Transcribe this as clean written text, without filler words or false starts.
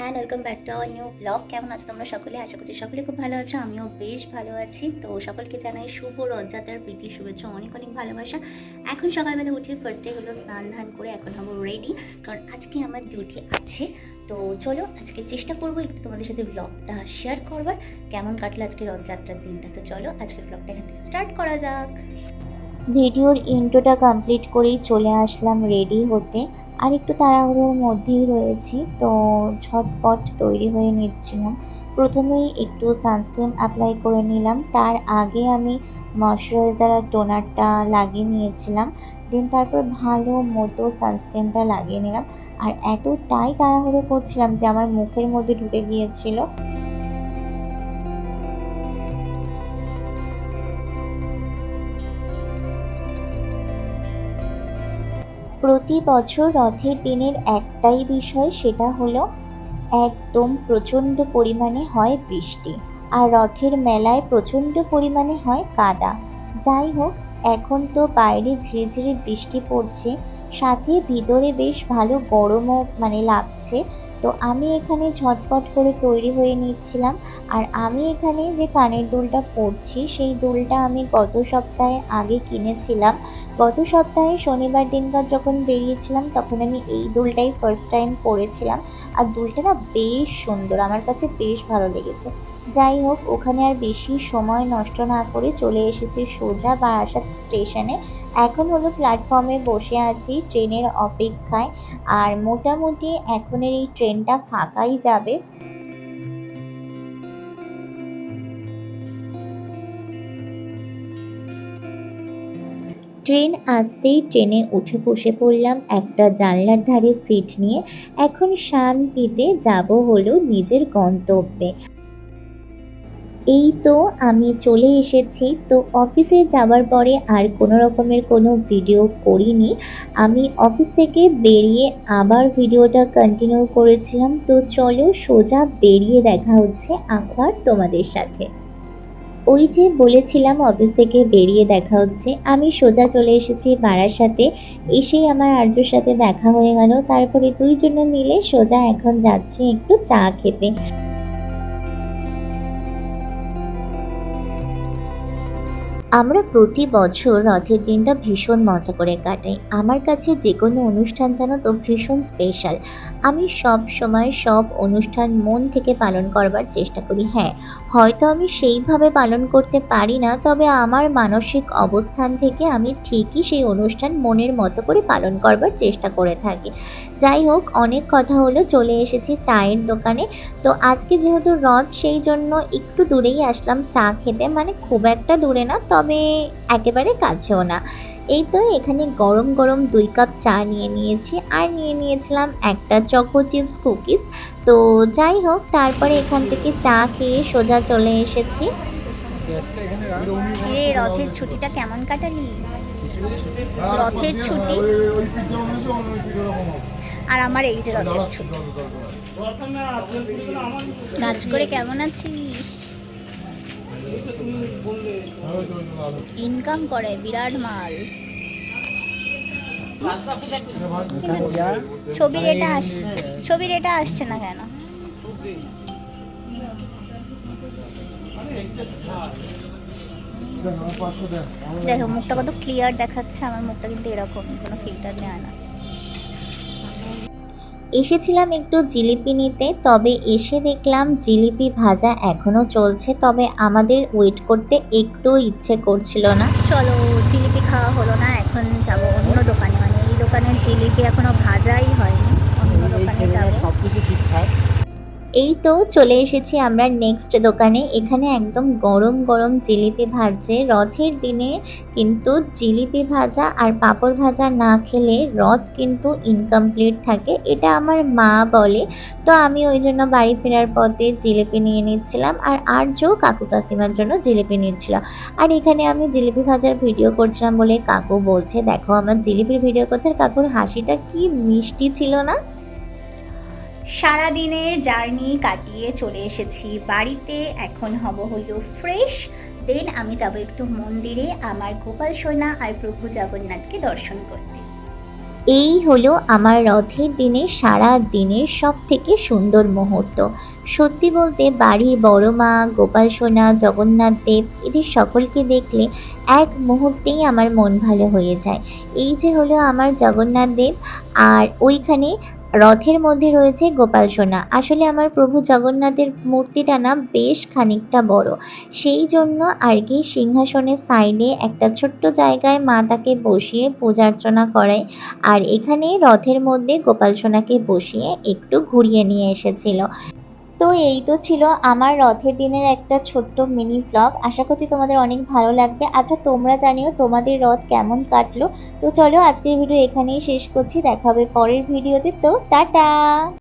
And welcome back to our new blog. কেমন আছো তোমরা সকলে? আশা করছি সকলে খুব ভালো আছো, আমিও বেশ ভালো আছি। তো সকলকে জানাই শুভ রথযাত্রার প্রীতি শুভেচ্ছা, অনেক অনেক ভালোবাসা। এখন সকালবেলা উঠে ফার্স্টে হলো স্নান ধান করে এখন হবো রেডি, কারণ আজকে আমার ডিউটি আছে। তো চলো আজকে চেষ্টা করবো একটু তোমাদের সাথে ব্লগটা শেয়ার করবার, কেমন কাটলো আজকে রথযাত্রার দিনটা। তো চলো আজকের ব্লগটা এখান থেকে স্টার্ট করা যাক। ভিডিওর ইন্ট্রোটা কমপ্লিট করেই চলে আসলাম রেডি হতে, আর একটু তাড়াহুড়োর মধ্যেই রয়েছি, তো ঝটপট তৈরি হয়ে নিচ্ছিলাম। প্রথমেই একটু সানস্ক্রিন অ্যাপ্লাই করে নিলাম, তার আগে আমি ময়শ্চারাইজার আর টোনারটা লাগিয়ে নিয়েছিলাম। দেন তারপর ভালো মতো সানস্ক্রিনটা লাগিয়ে নিলাম, আর এতটাই তাড়াহুড়ো করছিলাম যে আমার মুখের মধ্যে ঢুকে গিয়েছিল। প্রতি বছর রথের দিনের একটাই বিষয়, সেটা হলো একদম প্রচণ্ড পরিমাণে হয় বৃষ্টি, আর রথের মেলায় প্রচণ্ড পরিমাণে হয় কাদা। যাই হোক, এখন তো বাইরে ঝিরিঝিরি বৃষ্টি পড়ছে, সাথে ভিতরে বেশ ভালো গরমও লাগছে। তো আমি এখানে ঝটপট করে তৈরি হয়ে নিচ্ছিলাম। আর আমি এখানে যে কানের দুলটা পরছি, সেই দুলটা আমি গত সপ্তাহের আগে কিনেছিলাম। গত সপ্তাহে শনিবার দিনকার যখন বেরিয়েছিলাম, তখন আমি এই দুলটাই ফার্স্ট টাইম পরেছিলাম। আর দুলটা না বেশ সুন্দর, আমার কাছে বেশ ভালো লেগেছে। যাই হোক, ওখানে আর বেশি সময় নষ্ট না করে চলে এসেছি সোজা বারাসাত স্টেশনে। এখন হলো প্ল্যাটফর্মে বসে আছি ট্রেনের অপেক্ষায়, আর মোটামুটি এখনের এই ট্রেনটা ফাঁকাই যাবে। ট্রেন আসতেই ট্রেনে উঠে বসে পড়লাম একটা জানলার ধারে সিট নিয়ে। এখন শান্তিতে যাব হলো নিজের গন্তব্যে। এই তো আমি চলে এসেছি। তো অফিসে যাওয়ার পরে আর কোনো রকমের কোনো ভিডিও করিনি। আমি অফিস থেকে বেরিয়ে আবার ভিডিওটা কন্টিনিউ করেছিলাম। তো চলো সোজা বেরিয়ে দেখা হচ্ছে আবার তোমাদের সাথে। ওই যে বলেছিলাম অফিস থেকে বেরিয়ে দেখা হচ্ছে, আমি সোজা চলে এসেছি বারাসাতে। এসেই আমার আর্যর সাথে দেখা হয়ে গেল, তারপরে দুইজনে মিলে সোজা এখন যাচ্ছি একটু চা খেতে। আমরা প্রতি বছর রথের দিনটা ভীষণ মজা করে কাটাই। আমার কাছে যে কোনো অনুষ্ঠান জানো তো ভীষণ স্পেশাল। আমি সব সময় সব অনুষ্ঠান মন থেকে পালন করবার চেষ্টা করি। হ্যাঁ, হয়তো আমি সেইভাবে পালন করতে পারি না, তবে আমার মানসিক অবস্থান থেকে আমি ঠিকই সেই অনুষ্ঠান মনের মতো করে পালন করবার চেষ্টা করে থাকি। যাই হোক, অনেক কথা হলো, চলে এসেছি চায়ের দোকানে। তো আজকে যেহেতু রথ, সেই জন্য একটু দূরেই আসলাম চা খেতে, খুব একটা দূরে না, তবে একেবারে কাছেও না। এই তো এখানে গরম গরম 2 কাপ চা নিয়ে নিয়েছি, আর নিয়ে নিয়েছিলাম একটা চকো চিপস কুকিজ। তো যাই হোক, তারপরে এখান থেকে চা খেয়ে সোজা চলে এসেছি। রে রথের ছুটিটা কেমন কাটালি? রথের ছুটি আর আমার এই যে রথের ছুটি। কাজ করে কেমন আছিস? ইনকাম করে বিরাট মাল। কিন্তু ছবির এটা আসছে না কেন? যাই হোক, মুখটা কত ক্লিয়ার দেখাচ্ছে, আমার মুখটা কিন্তু এরকমই, কোনো ফিল্টার নেয় না। এসেছিলাম একটু জিলিপি নিতে, তবে এসে দেখলাম জিলিপি ভাজা এখনো চলছে, তবে আমাদের ওয়েট করতে একটু ইচ্ছে করছিল না। চলো, জিলিপি খাওয়া হলো না, এখন যাব অন্য দোকানে। এই দোকানের জিলিপি এখনো ভাজাই হয়নি, অন্য দোকানে যাব। সবকিছু ঠিকঠাক। এই তো চলে এসেছি আমরা নেক্সট দোকানে। এখানে একদম গরম গরম জিলিপি ভাজছে রথের দিনে। কিন্তু জিলিপি ভাজা আর পাঁপড় ভাজা না খেলে রথ কিন্তু ইনকমপ্লিট থাকে, এটা আমার মা বলে। তো আমি ওই জন্য বাড়ি ফেরার পথে জিলিপি নিয়ে নিচ্ছিলাম, আর আর্য কাকু কাকিমার জন্য জিলিপি নিচ্ছিল। আর এখানে আমি জিলিপি ভাজার ভিডিও করছিলাম বলে কাকু বলছে, দেখো আমার জিলিপির ভিডিও করছে। আর কাকুর হাসিটা কি মিষ্টি ছিল না। সারাদিনের জার্নি কাটিয়ে চলে এসেছি বাড়িতে, এখন হব হলো ফ্রেশ। দেন আমি যাব একটু মন্দিরে আমার গোপাল সোনা আর প্রভু জগন্নাথকে দর্শন করতে। এই হলো আমার রথের দিনের সারা দিনের সব থেকে সুন্দর মুহূর্ত। সত্যি বলতে বাড়ির বড় মা, গোপাল সোনা, জগন্নাথ দেব এদের সকলকে দেখলে এক মুহূর্তেই আমার মন ভালো হয়ে যায়। এই যে হলো আমার জগন্নাথ দেব, আর ওইখানে রথের মধ্যে রয়েছে গোপাল সোনা। আসলে আমার প্রভু জগন্নাথের মূর্তিটা না বেশ খানিকটা বড়, সেই জন্য আর কি সিংহাসনের সাইডে একটা ছোট্ট জায়গায় মা তাকে বসিয়ে পূজা অর্চনা করায়, আর এখানে রথের মধ্যে গোপাল সোনাকে বসিয়ে একটু ঘুরিয়ে নিয়ে এসেছিল। তো এই তো ছিল আমার রথের দিনের একটা ছোট্ট মিনি ব্লগ। আশা করছি তোমাদের অনেক ভালো লাগবে। আচ্ছা তোমরা জানিও তোমাদের রথ কেমন কাটলো। তো চলো আজকের ভিডিও এখানেই শেষ করছি, দেখা হবে পরের ভিডিওতে। তো টাটা।